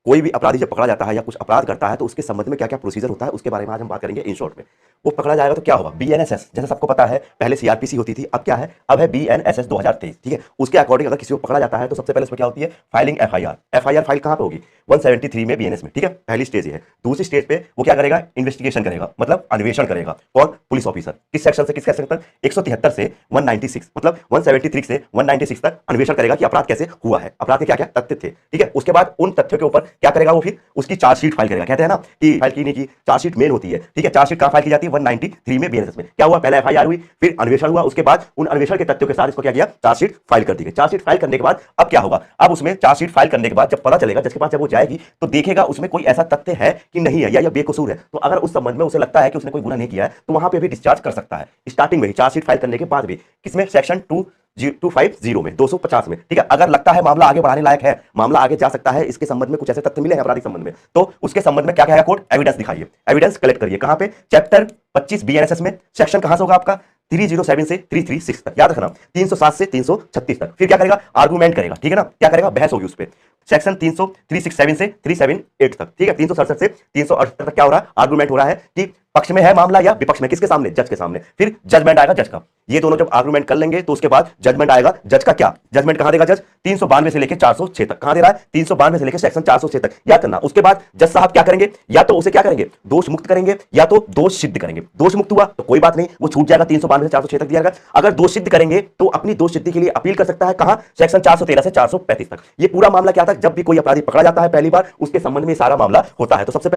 कोई भी अपराधी जब पकड़ा जाता है या कुछ अपराध करता है तो उसके संबंध में क्या क्या प्रोसीजर होता है उसके बारे में आज हम बात करेंगे इन शॉर्ट में। वो पकड़ा जाएगा तो क्या होगा, बीएनएसएस जैसे सबको पता है, पहले सीआरपीसी होती थी, अब क्या है, अब है बीएनएसएस 2023। ठीक है, उसके अकॉर्डिंग अगर किसी को पकड़ा जाता है तो सबसे पहले उसमें क्या होती है, फाइलिंग एफआईआर। एफआईआर फाइल कहां पे होगी, 173 में बीएनएस में। ठीक है, पहली स्टेज ये है। दूसरी स्टेज पे वो क्या करेगा, इन्वेस्टिगेशन करेगा, मतलब अन्वेषण करेगा। कौन, पुलिस ऑफिसर। किस सेक्शन से किस सेक्शन तक, 173 से 196, मतलब 173 से 196 तक अन्वेषण करेगा कि अपराध कैसे हुआ है, अपराध के क्या क्या तथ्य थे। ठीक है, उसके बाद उन तथ्यों के ऊपर क्या करेगा वो, फिर उसकी चार्जशीट फाइल करेगा। कहते हैं ना कि फाइल की नहीं की, चार्जशीट मेन होती है। ठीक है, चार्जशीट कहां फाइल की जाती है, 193 में बीएनएस में। क्या हुआ, पहले एफआईआर हुई, फिर अन्वेषण हुआ, उसके बाद उन अन्वेषण के तथ्यों के साथ इसको क्या किया, चार्जशीट फाइल कर दी गई। चार्जशीट फाइल करने के बाद अब क्या होगा, अब उसमें चार्जशीट फाइल करने के बाद जब पता चलेगा, जिसके पास जब वो जाएगी तो देखेगा उसमें कोई ऐसा तथ्य है कि नहीं है, या बेकसूर है। तो अगर उस संबंध में उसे लगता है कि उसने कोई गुनाह नहीं किया है तो वहां पे भी डिस्चार्ज कर सकता है, स्टार्टिंग में ही, चार्जशीट फाइल करने के बाद भी। किसमें, सेक्शन 250 में, 250 में। ठीक है, अगर लगता है मामला आगे बढ़ाने लायक है, मामला आगे जा सकता है, इसके संबंध में कुछ ऐसे तथ्य मिले हैं आपराधिक संबंध में, तो उसके संबंध में क्या कहेगा कोर्ट, एविडेंस दिखाइए, एविडेंस कलेक्ट करिए। कहां पे, चैप्टर 25 बीएनएसएस में। सेक्शन कहां से होगा आपका, 307 से 336 तक, याद रखना, 307 से 336 तक। फिर क्या करेगा, आर्गूमेंट करेगा। ठीक है ना, क्या करेगा, बहस होगी उस पर। सेक्शन 367 से 378 तक। ठीक है, 367 से 368 तक क्या हो रहा है, आर्गूमेंट हो रहा है कि पक्ष में है मामला या विपक्ष में, किसके सामने, जज के सामने। फिर जजमेंट आएगा जज का। ये दोनों जब आर्गूमेंट कर लेंगे तो उसके बाद जजमेंट आएगा। जज का क्या, जजमेंट कहां देगा जज, 392 से लेकर 406 तक। कहां दे रहा है, 392 से लेकर सेक्शन 406 तक, याद करना। उसके बाद जज साहब क्या करेंगे, या तो उसे क्या करेंगे, दोष मुक्त करेंगे, या तो दोष सिद्ध करेंगे। दोष मुक्त हुआ तो कोई बात नहीं, वो छूट जाएगा, 392 से 406 तक दिया जाएगा। अगर दोष सिद्ध करेंगे तो अपनी दोष सिद्धि के लिए अपील कर सकता है, कहां, सेक्शन 413 से 435 तक। ये पूरा मामला क्या था, जब भी कोई अपराधी पकड़ा जाता है पहली बार, उसके संबंध में सारा मामला होता है। तो सबसे